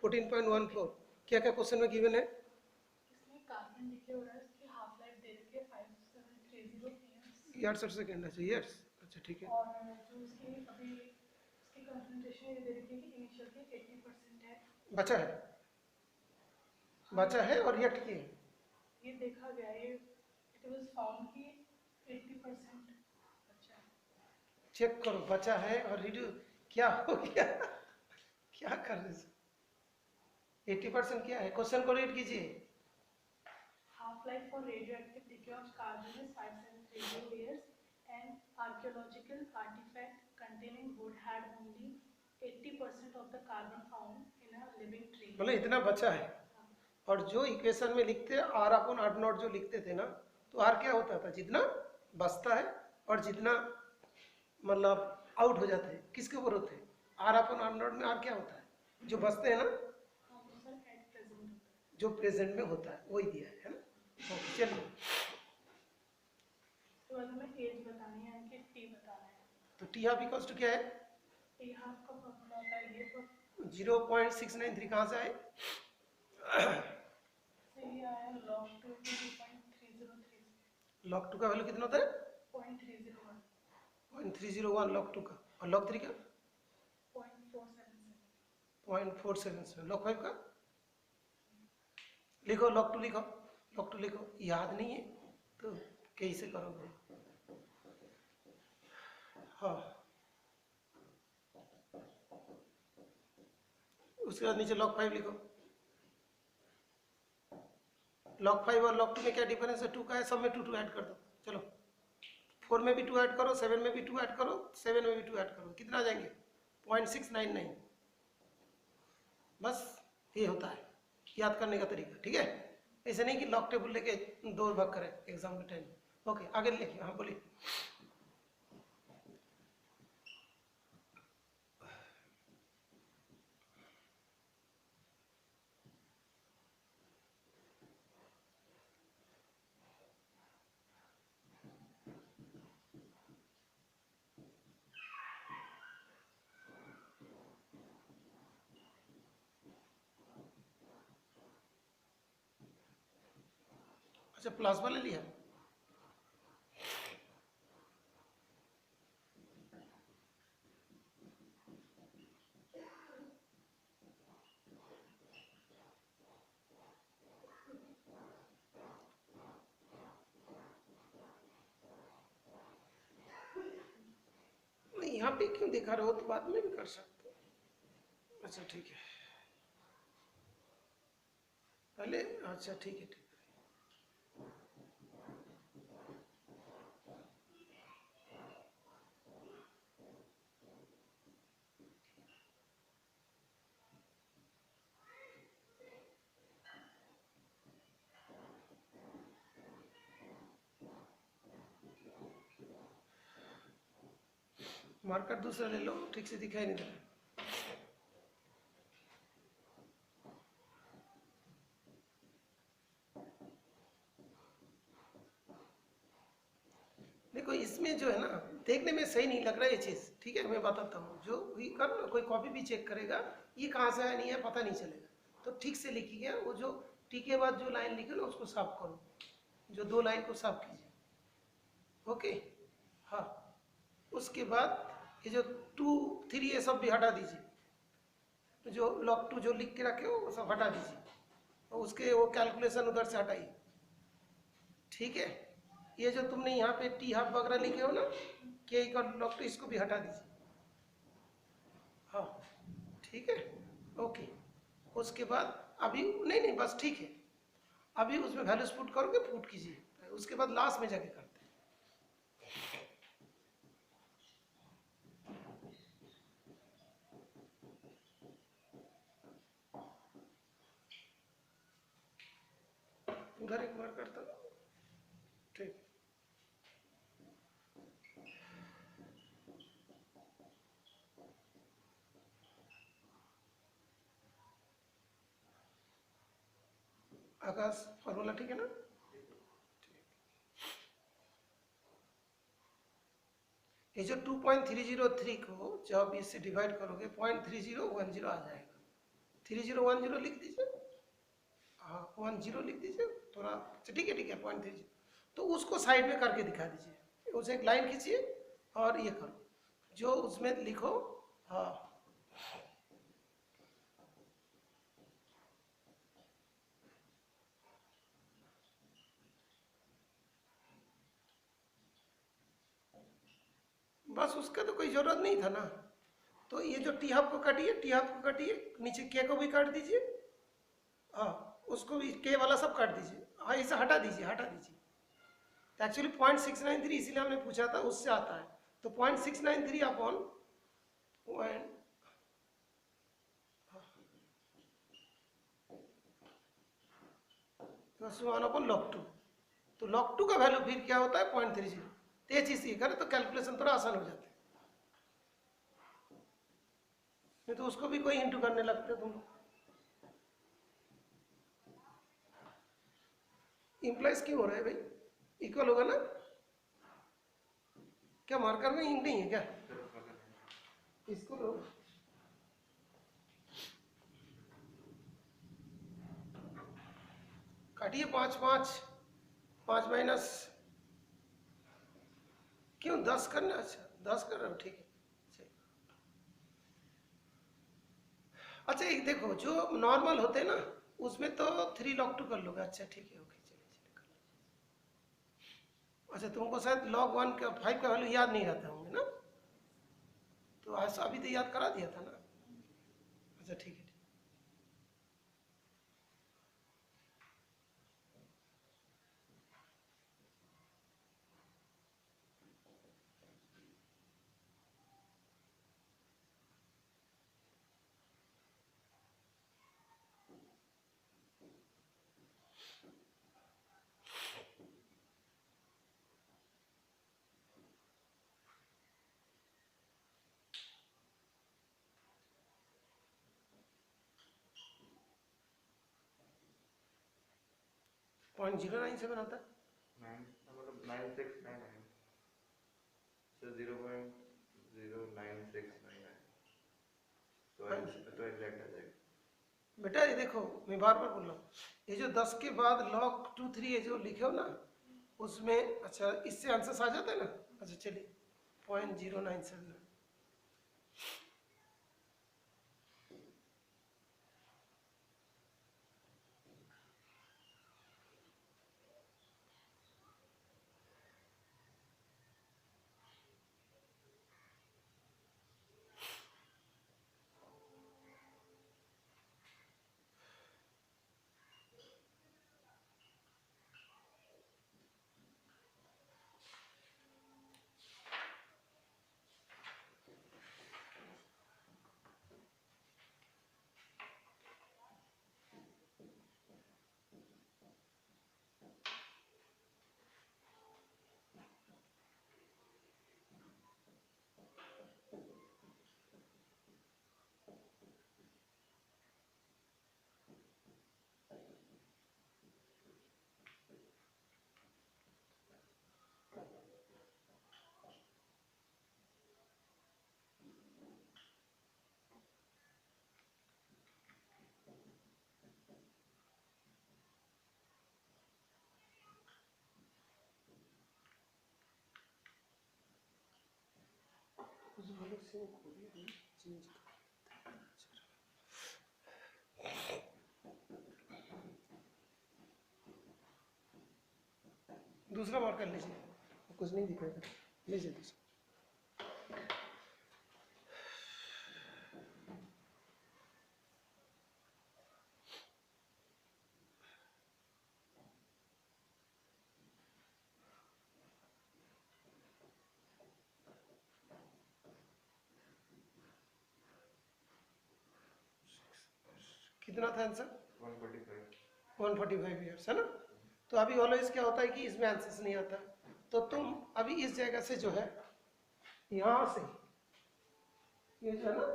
14.14 क्या क्या क्वेश्चन में गिवन है? इसमें कार्बन डिके हो रहा है, इसकी हाफ लाइफ दे रखी है 5730 pm 68 सेकेंड है, यस। अच्छा ठीक है। और जो इसकी अभी इसकी कंसंट्रेशन ये दे रखी है कि इनिशियल की 80% है। बचा है, बचा है और रिएक्ट किए। ये देखा गया, ये इट वाज फाउंड कि 80% बचा है। चेक करो, बचा है और रिड्यूस क्या हो गया क्या कर रहे हो? 80% क्या है? क्वेश्चन को रीड कीजिए। Half life for radioactive decay of carbon is 5730 years. An archaeological artifact containing wood had only 80% of the carbon found in a living tree. मतलब इतना बचा है। और जो इक्वेशन में लिखते हैं आर अपॉन आर नॉट जो लिखते थे ना, तो आर क्या होता था? जितना बचता है और जितना मतलब आउट हो जाते हैं, किसके ऊपर होते हैं? आर अपॉन आर नॉट में आर क्या होता है? जो बचते हैं ना, जो प्रेजेंट में होता है वही दिया है ना। ओके चलिए, तो हमें एज बतानी है कि टी बताना है। तो टी हाफ इक्वल्स टू क्या है? टी हाफ का फॉर्मूला होता है ये, तो 0.693 कहाँ से आए? ये आया log 2 की 2.303 से। log 2 का वैल्यू कितना होता है? 0.301। 0.301 log 2 का, और log 3 का 0.477। 0.477। log 5 का लिखो, log 2 लिखो, log 2 लिखो। याद नहीं है तो कैसे करोगे? हाँ, उसके बाद नीचे log 5 लिखो। log 5 और log 2 में क्या डिफरेंस है? 2 का है, सब में 2 ऐड कर दो। चलो 4 में भी 2 ऐड करो, 7 में भी 2 ऐड करो, 7 में भी 2 ऐड करो, कितना आ जाएंगे? 0.699। बस ये होता है याद करने का तरीका, ठीक है? ऐसे नहीं कि लॉक टेबल लेके 2 भाग करें एग्जाम के टाइम। ओके आगे लिखिए, हाँ बोलिए। अच्छा प्लाज्मा ले लिया। नहीं यहाँ पे क्यों दिखा रहे हो? तो बाद में भी कर सकते हो। अच्छा ठीक है, पहले अच्छा ठीक है ठीक है। मार्कर दूसरा ले लो, ठीक से दिखाई नहीं दे रहा। देखो इसमें जो है ना, देखने में सही नहीं लग रहा है ये चीज़, ठीक है? मैं बताता हूँ, जो भी कर लो, कोई कॉपी भी चेक करेगा, ये कहाँ से आया नहीं है पता नहीं चलेगा। तो ठीक से लिखिए, वो जो टी के बाद जो लाइन लिखे ना उसको साफ करो, जो 2 लाइन को साफ कीजिए। ओके हाँ, उसके बाद ये जो 2 3 ये सब भी हटा दीजिए, तो जो log 2 जो लिख के रखे हो वो सब हटा दीजिए, और उसके वो कैलकुलेशन उधर से हटाइए, ठीक है? ये जो तुमने यहाँ पे टी हाफ वगैरह लिखे हो ना, के का log 2, इसको भी हटा दीजिए। हाँ ठीक है, ओके। उसके बाद अभी नहीं नहीं बस ठीक है, अभी उसमें वैल्यूज पुट करोगे, पुट कीजिए, उसके बाद लास्ट में जाके करते हैं। उधर एक बार करता हूँ, ठीक। आकाश फॉर्मूला ठीक है ना? ये जो 2.303 को जब इससे डिवाइड करोगे 0.3010 आ जाएगा, 3010 लिख दीजिए, हाँ 10 लिख दीजिए थोड़ा, ठीक है 0.30, तो उसको साइड में करके दिखा दीजिए, उसे एक लाइन खींचिए और ये करो जो उसमें लिखो। हाँ बस उसका तो कोई जरूरत नहीं था ना। तो ये जो टी हाफ को काटिए, टी हाफ को काटिए, नीचे के को भी काट दीजिए, हाँ उसको भी के वाला सब काट दीजिए, हाँ इसे हटा दीजिए, हटा दीजिए। तो एक्चुअली 0.693 इसीलिए हमने पूछा था, उससे आता है। तो 0.693 upon point, one upon log 2, तो log 2 का वैल्यू फिर क्या होता है 0.30। तो ये चीज सीख तो कैलकुलेशन थोड़ा आसान हो जाता है, नहीं तो उसको भी कोई इंटू करने लगते तुम लोग। इंप्लाइज क्यों हो रहा है भाई, इक्वल होगा ना, क्या मार्कर में इंक नहीं है क्या, इसको लो, काटिए 5 माइनस, क्यों 10 करना, अच्छा 10 कर रहे हो, ठीक है चलिए। अच्छा एक देखो जो नॉर्मल होते हैं ना उसमें तो 3 log 2 कर लोगे, अच्छा ठीक है ओके चलिए चलिए कर लो। अच्छा तुमको शायद log 1 का 5 का वैल्यू याद नहीं रहता होंगे ना, तो ऐसा अभी तो याद करा दिया था ना, अच्छा ठीक है। 0.097 आता है, 9699, so 0.09699, तो एग्जैक्ट आ जाएगा। बेटा ये देखो मैं बार बार बोल रहा हूँ, ये जो 10 के बाद log 2 3 ये जो लिखे हो ना उसमें, अच्छा इससे आंसर आ जाता है ना, अच्छा चलिए 0.097, उस वाले से चेंज दूसरा मार्कर लीजिए, कुछ नहीं दिखाएगा, लीजिए दूसरा। कितना था आंसर, 145 ईयर्स है ना। तो अभी ऑलवेज क्या होता है कि इसमें आंसर नहीं आता, तो तुम अभी इस जगह से जो है यहाँ से ये जो है ना,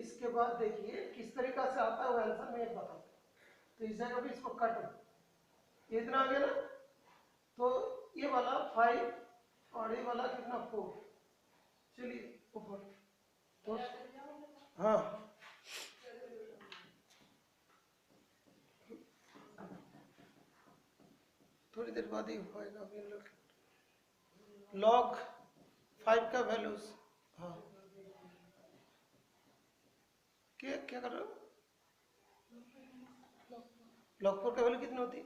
इसके बाद देखिए किस तरीका से आता है वो आंसर मैं एक बताता हूँ। तो इस जगह भी इसको कट, ये इतना आ गया ना, तो ये वाला 5 और ये वाला कितना 4, चलिए ऊपर तो हाँ थोड़ी देर बाद ही हो पाएगा अभी लॉग 5 का वैल्यूज। हाँ क्या कर रहे हो? लॉग 4 का वैल्यू कितनी होती है?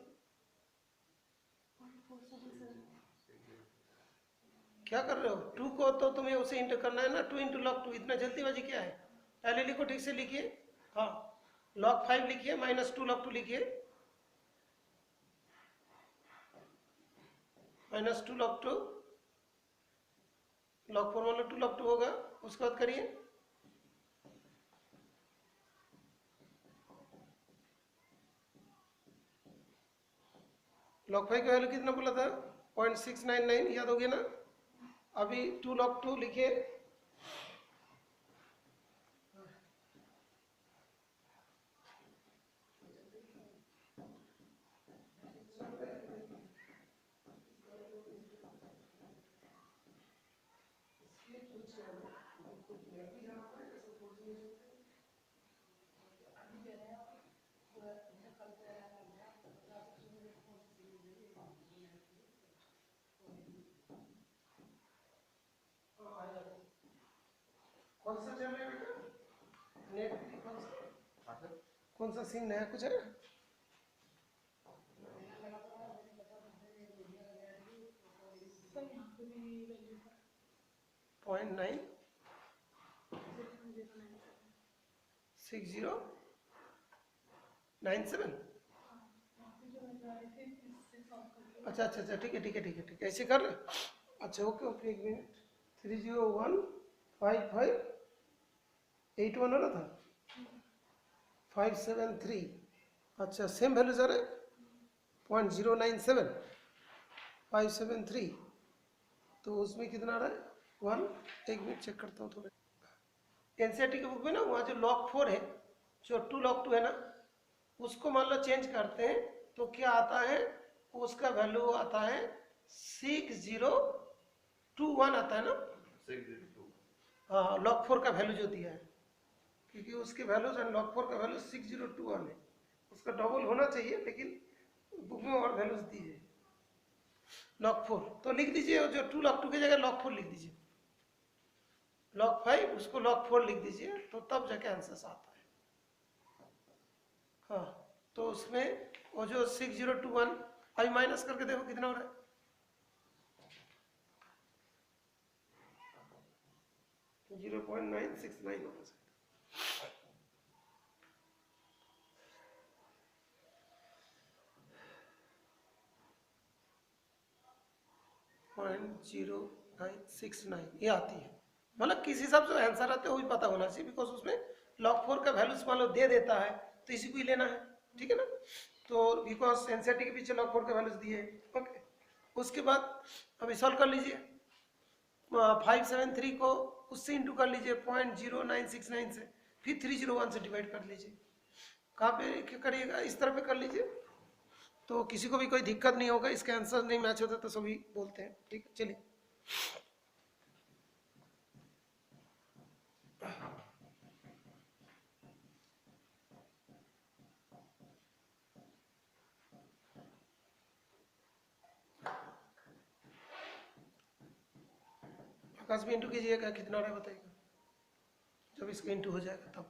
क्या कर रहे हो? 2 को तो तुम्हें उसे इंटर करना है ना, 2 इंटू लॉग 2। इतना जल्दीबाजी क्या है? पहले लिखो, ठीक से लिखिए। हाँ, लॉग 5 लिखिए, -2 लॉग 2 लिखिए, -2 लॉग 2, लॉग 4 मतलब 2 लॉग 2 होगा। उसके बाद करिए, लॉग 5 का वैल्यू कितना बोला था? 0.699, याद हो गया ना? अभी 2 लॉग 2 लिखिए, कौन सा चल रहा है बेटा? नेट कौन सा सिम नया कुछ है? सर यहाँ पे भी वैल्यू पर 0.96097। 0.097। यहाँ पे जो वैल्यू आई थी इससे सॉल्व करके अच्छा, ऐसे कर। अच्छा, ओके, एक मिनट। 3015581 वाला था, 573। अच्छा, सेम वैल्यू सर है, 0.097 573। तो उसमें कितना आ रहा है? 1। एक मिनट चेक करता हूँ थोड़ा। एनसीईआरटी के बुक में ना, वहाँ जो लॉग 4 है, जो 2 लॉग 2 है ना, उसको मान लो चेंज करते हैं तो क्या आता है? उसका वैल्यू आता है 6021 आता है ना? 602। हाँ, लॉग 4 का वैल्यू जो दिया है, क्योंकि उसके वैल्यूज एंड लॉग 4 का वैल्यू 6021 है। उसका डबल होना चाहिए, लेकिन बुक में और वैल्यूज दी है लॉग 4। तो लिख दीजिए, जो 2 लॉग 2 की जगह लॉग 4 लिख दीजिए, लॉग 5 उसको लॉग 4 लिख दीजिए, तो तब जाके आंसर आता है। हाँ, तो उसमें वो जो 6021 अभी माइनस करके देखो कितना हो रहा है। तो 0.969 होगा सर। .0969 ये आती है। मतलब किस हिसाब से आंसर आते हैं वो भी पता होना चाहिए, बिकॉज उसमें लॉग 4 का वैल्यूज मान लो दे देता है, तो इसी को ही लेना है, ठीक है ना? तो बिकॉज एनसीईआरटी के पीछे लॉग 4 के वैल्यूज दिए हैं। ओके, उसके बाद अभी सॉल्व कर लीजिए। 573 को उससे इंटू कर लीजिए 0.0969 से, फिर 301 से डिवाइड कर लीजिए। कहाँ पे करिएगा? इस तरह पे कर लीजिए, तो किसी को भी कोई दिक्कत नहीं होगा। इसके आंसर नहीं मैच होता तो सभी बोलते हैं, ठीक है? चलिए, आकाश भी इंटू कीजिएगा, कितना रहा बताइएगा जब इसका इंटू हो जाएगा तब।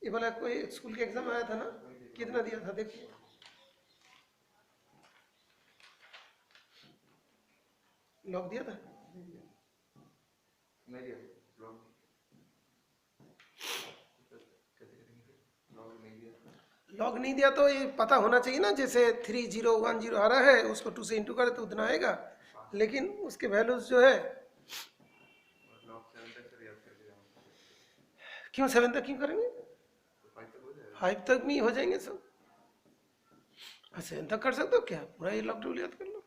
ये वाला कोई स्कूल के एग्जाम आया था ना, कितना दिया था देखिए। लॉग दिया था? नहीं दिया लॉग। कैसे करेंगे? लॉग नहीं दिया। लॉग नहीं दिया तो ये पता होना चाहिए ना, जैसे 3010 आ रहा है, उसको 2 से इंटू करे तो उतना आएगा, लेकिन उसके वैल्यूज जो है। लॉग 7 तक से याद कर लिया। क्यों 7 तक क्यों करेंगे? तो 5 तक हो जाएगा। 5 तक नहीं हो जाएंगे सब? 7 तक कर सकते हो क्या? पूरा ये लॉग 2 याद कर लो।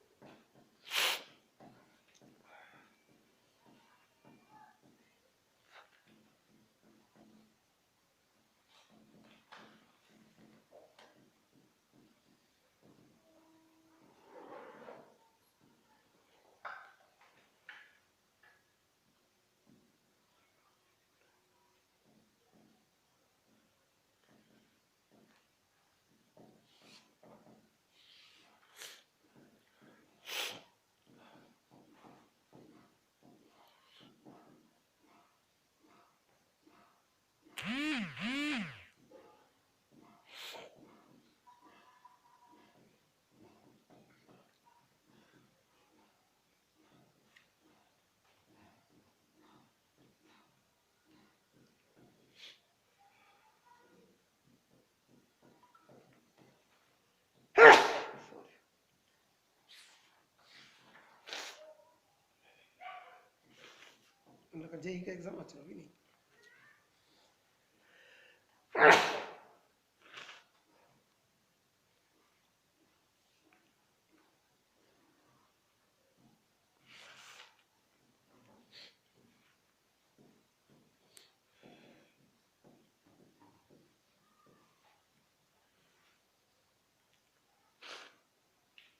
जेई का एग्जाम अच्छा अभी नहीं।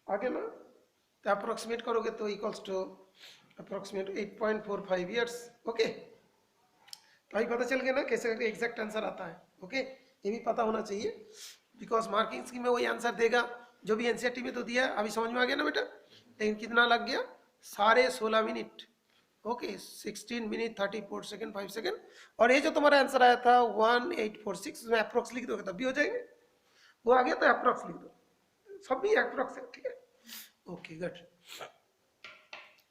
आगे ना तो अप्रोक्सीमेट करोगे तो equals to approximate 8.45 years. Okay, तो अभी पता चल गया ना कैसे एग्जैक्ट आंसर आता है। ओके, ये भी पता होना चाहिए बिकॉज मार्किंग स्कीम में वही आंसर देगा जो भी एनसीईआरटी में तो दिया है। अभी समझ में आ गया ना बेटा, लेकिन कितना लग गया, 16.5 minute. Okay, 16 minute 34 second 5 second. और ये जो तुम्हारा आंसर आया था 1846, उसमें अप्रोक्स लिख दोगे तब भी हो जाएंगे। वो आ गया तो अप्रोक्स लिख दो, सब भी अप्रोक्स है, ठीक है। Okay good.